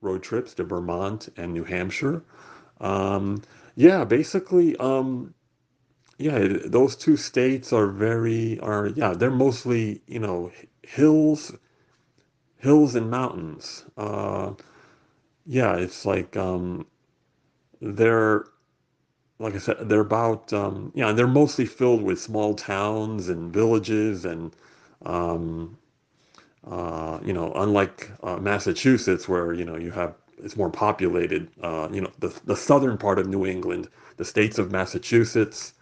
road trips to Vermont and New Hampshire. Um, yeah, basically, yeah, those two states yeah, they're mostly, hills, hills and mountains. Yeah, it's like, they're, like I said, they're about, yeah, and they're mostly filled with small towns and villages and, um, unlike Massachusetts, where you have it's more populated. The southern part of New England, the states of Massachusetts,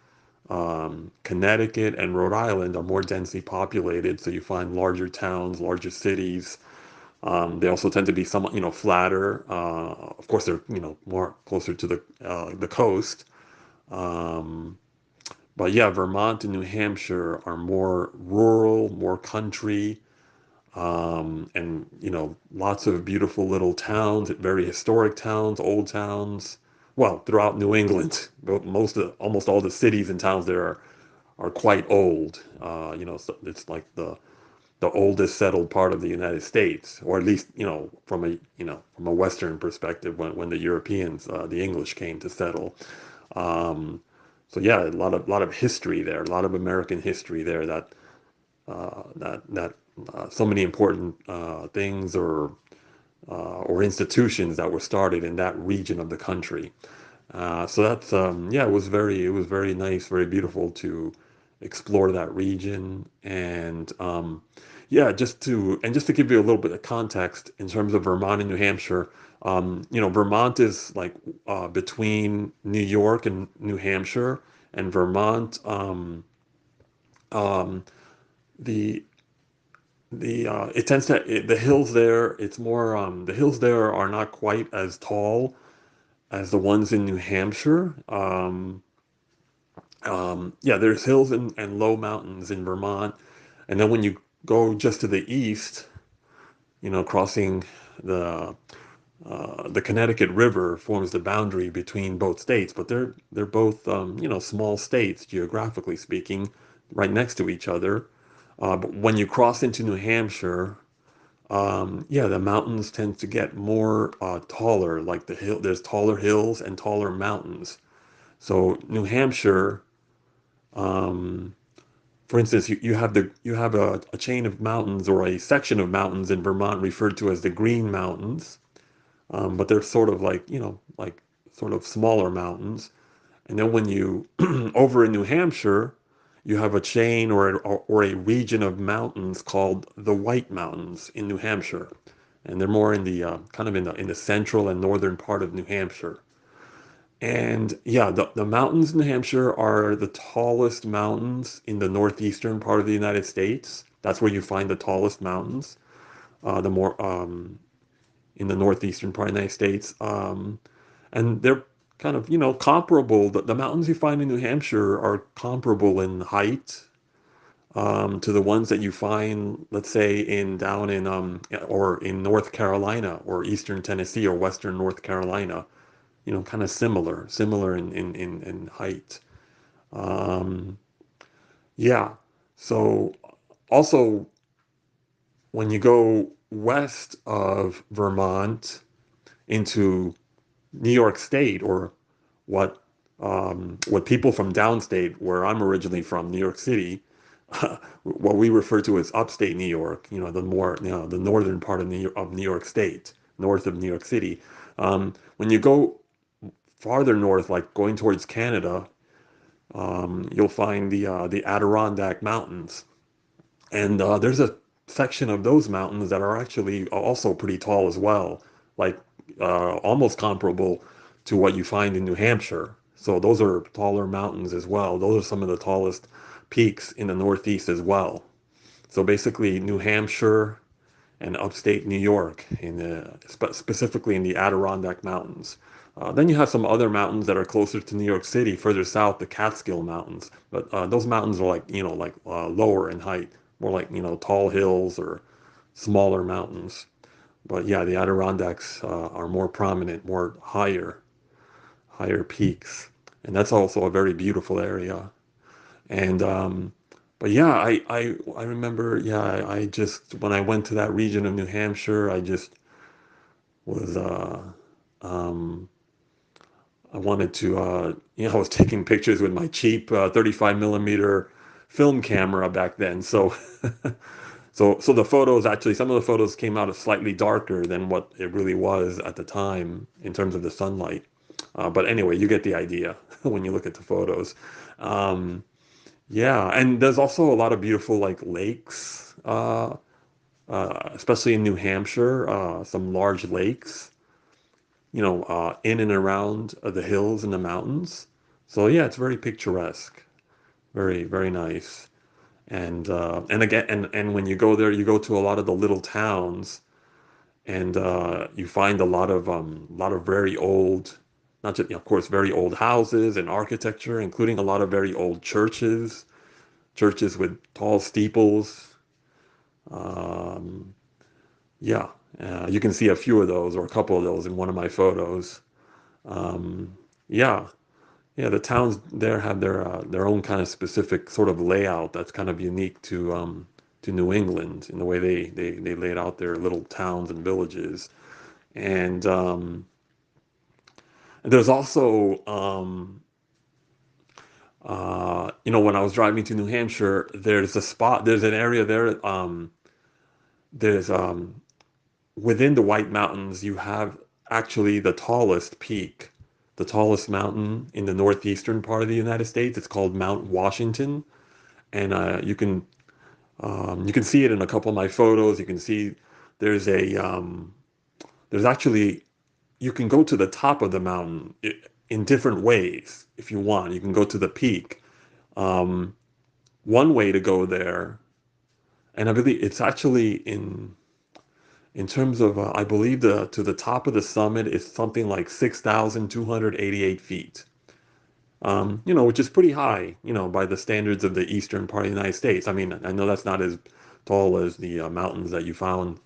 Connecticut, and Rhode Island are more densely populated, so you find larger towns, larger cities. They also tend to be somewhat, flatter. Of course, they're more closer to the coast. Um, but yeah, Vermont and New Hampshire are more rural, more country. And lots of beautiful little towns, very historic towns, old towns. Well, throughout New England, but almost all the cities and towns there are quite old. So it's like the oldest settled part of the United States, or at least from a Western perspective, when the Europeans, the English, came to settle. Um, so yeah, a lot of history there, a lot of American history there that so many important things or institutions that were started in that region of the country. So that's yeah, it was very nice, very beautiful to explore that region, and yeah, just to give you a little bit of context in terms of Vermont and New Hampshire. Vermont is like between New York and New Hampshire, and Vermont. Um, the it tends to the hills there. It's more the hills there are not quite as tall as the ones in New Hampshire. Yeah, there's hills and low mountains in Vermont, and then when you go just to the east, crossing the the Connecticut River forms the boundary between both states. But they're both small states geographically speaking, right next to each other. But when you cross into New Hampshire, yeah, the mountains tend to get more taller. Like there's taller hills and taller mountains. So New Hampshire, um, for instance, you have a chain of mountains or a section of mountains in Vermont referred to as the Green Mountains, but they're sort of like sort of smaller mountains. And then when you over in New Hampshire, you have a chain or a region of mountains called the White Mountains in New Hampshire, and they're more in the kind of in the central and northern part of New Hampshire. And yeah, the mountains in New Hampshire are the tallest mountains in the northeastern part of the United States. That's where you find the tallest mountains, the more in the northeastern part of the United States. And they're kind of, comparable. The mountains you find in New Hampshire are comparable in height to the ones that you find, let's say, in down in or in North Carolina or Eastern Tennessee or Western North Carolina. Kind of similar in height. Um, yeah. So also, when you go west of Vermont into New York State, or what what people from downstate, where I'm originally from, New York City, what we refer to as upstate New York, the northern part of New York State, north of New York City. When you go farther north, like going towards Canada, you'll find the Adirondack Mountains, and there's a section of those mountains that are actually also pretty tall as well, like almost comparable to what you find in New Hampshire. So those are taller mountains as well. Those are some of the tallest peaks in the Northeast as well. So basically, New Hampshire and upstate New York, specifically in the Adirondack Mountains. Then you have some other mountains that are closer to New York City, further south, the Catskill Mountains. But those mountains are like lower in height, more like tall hills or smaller mountains. But yeah, the Adirondacks are more prominent, more higher peaks, and that's also a very beautiful area. And but yeah, I remember, yeah, I just when I went to that region of New Hampshire, I just was um, I wanted to I was taking pictures with my cheap 35 millimeter film camera back then. So so the photos actually some of the photos came out slightly darker than what it really was at the time in terms of the sunlight. But anyway, you get the idea when you look at the photos. Um, yeah, and there's also a lot of beautiful like lakes, especially in New Hampshire, some large lakes, in and around the hills and the mountains. So yeah, it's very picturesque, very, very nice. And again, and when you go there, you go to a lot of the little towns, and you find lot of very old, not just, of course, very old houses and architecture, including a lot of very old churches, churches with tall steeples. Um, yeah, you can see a few of those or a couple of those in one of my photos. Um, yeah, yeah, the towns there have their own kind of specific sort of layout that's kind of unique to New England in the way they laid out their little towns and villages. And there's also when I was driving to New Hampshire, there's an area there. There's Within the White Mountains, you have actually the tallest peak, the tallest mountain in the northeastern part of the United States. It's called Mount Washington, and you can see it in a couple of my photos. You can see there's a there's actually you can go to the top of the mountain in different ways if you want. You can go to the peak. Um, One way to go there, and I believe it's actually in terms of I believe the to the top of the summit is something like 6,288 feet. Which is pretty high, by the standards of the eastern part of the United States. I mean, I know that's not as tall as the mountains that you find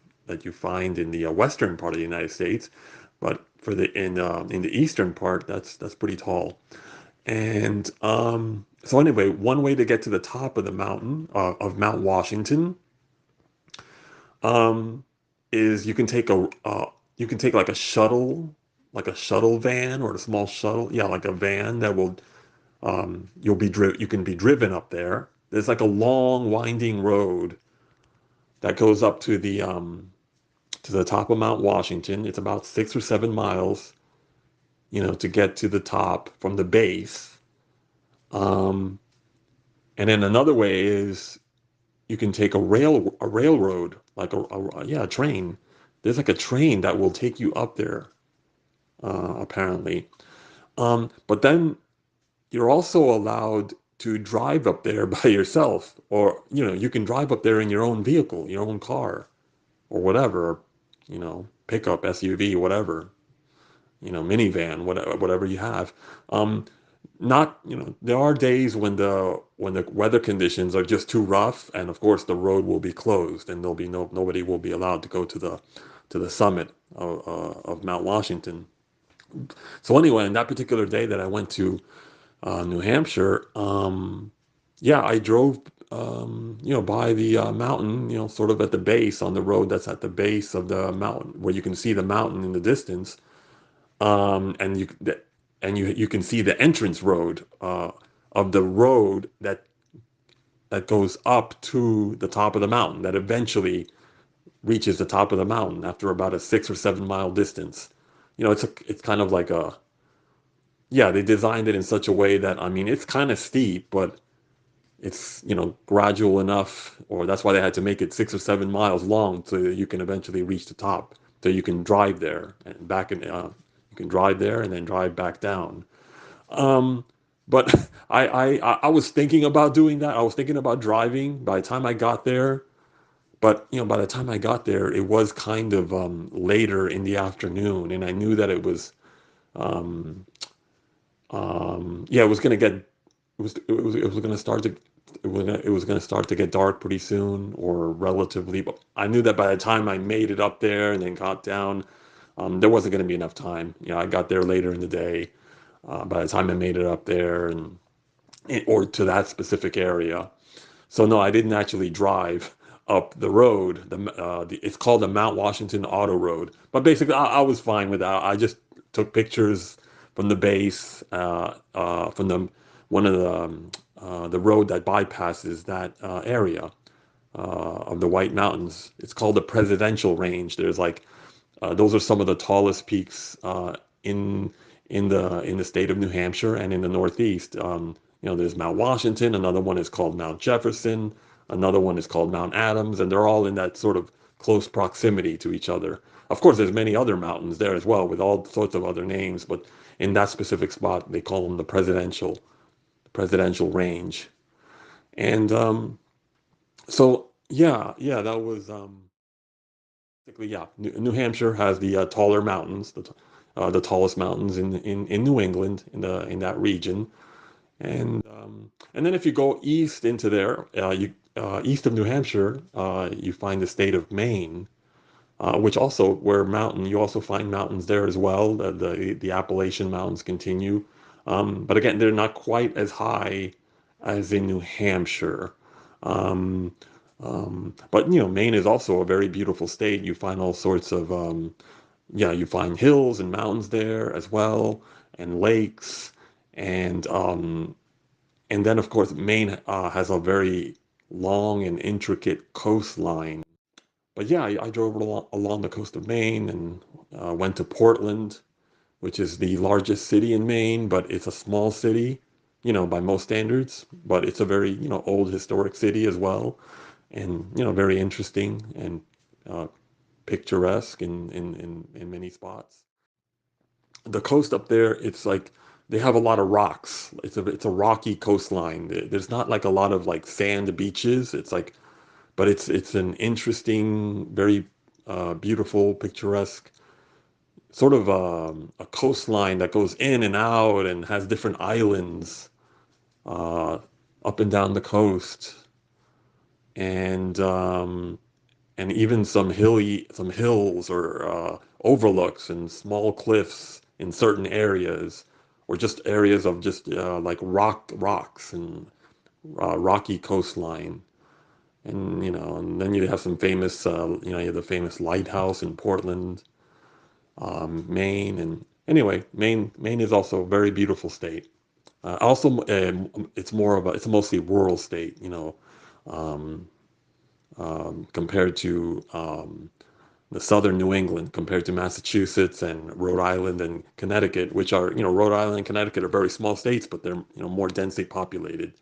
in the western part of the United States, but in the eastern part, that's pretty tall. And so anyway, one way to get to the top of the mountain of Mount Washington um, is you can take like a shuttle van or a small shuttle, yeah, like a van that will you can be driven up there. There's like a long winding road that goes up to the top of Mount Washington. It's about 6 or 7 miles, to get to the top from the base. Um, and then another way is you can take a railroad, like a train. There's like a train that will take you up there, apparently. But then you're also allowed to drive up there by yourself, or you can drive up there in your own vehicle, your own car, or whatever, pickup, SUV, whatever, minivan, whatever you have. Um, Not, there are days when the weather conditions are just too rough, and of course the road will be closed, and there'll be nobody will be allowed to go to the summit of Mount Washington. So anyway, on that particular day that I went to New Hampshire, yeah, I drove, by the mountain, sort of at the base on the road that's at the base of the mountain, where you can see the mountain in the distance, and you can see the entrance road of the road that goes up to the top of the mountain, that eventually reaches the top of the mountain after about a 6 or 7 mile distance. It's kind of like yeah, they designed it in such a way that, I mean, it's kind of steep, but it's, gradual enough, or that's why they had to make it 6 or 7 miles long so that you can eventually reach the top. So you can drive there and back and you can drive there and then drive back down. Um, but I was thinking about doing that. I was thinking about driving by the time I got there. But by the time I got there, it was kind of later in the afternoon, and I knew that um, yeah, it was going to get it was going to start to it was going to start to get dark pretty soon, or relatively. But I knew that by the time I made it up there and then got down, there wasn't going to be enough time. I got there later in the day. By the time I made it up there or to that specific area, so no, I didn't actually drive. up the road. It's called the Mount Washington Auto Road. But basically, I was fine with that. I just took pictures from the base, from one of the road that bypasses that area of the White Mountains. It's called the Presidential Range. There's like those are some of the tallest peaks in in the state of New Hampshire and in the Northeast. There's Mount Washington. Another one is called Mount Jefferson. Another one is called Mount Adams, and they're all in that sort of close proximity to each other. Of course, there's many other mountains there as well with all sorts of other names, but in that specific spot, they call them the presidential range. And so yeah, yeah, that was basically, yeah. New Hampshire has the taller mountains, the tallest mountains in New England in that region, and then if you go east into there, you east of New Hampshire, you find the state of Maine, which also where mountain you also find mountains there as well. The Appalachian Mountains continue, but again, they're not quite as high as in New Hampshire. Um, but Maine is also a very beautiful state. You find all sorts of yeah, you find hills and mountains there as well, and lakes, and then of course Maine has a very long and intricate coastline. But yeah, I drove along the coast of Maine and went to Portland, which is the largest city in Maine, but it's a small city, by most standards. But it's a very, old historic city as well, and very interesting and uh, picturesque in many spots. The coast up there, it's like they have a lot of rocks. It's a rocky coastline. There's not like a lot of like sand beaches. It's like, but it's an interesting, very beautiful, picturesque sort of a coastline that goes in and out and has different islands uh, up and down the coast, and even some hills or overlooks and small cliffs in certain areas, or just areas of just like rocks and rocky coastline. And then you have some famous, you have the famous lighthouse in Portland, Maine, and anyway, Maine is also a very beautiful state. Also, it's a mostly rural state, um, compared to the southern New England, compared to Massachusetts and Rhode Island and Connecticut, which are, Rhode Island and Connecticut are very small states, but they're, more densely populated.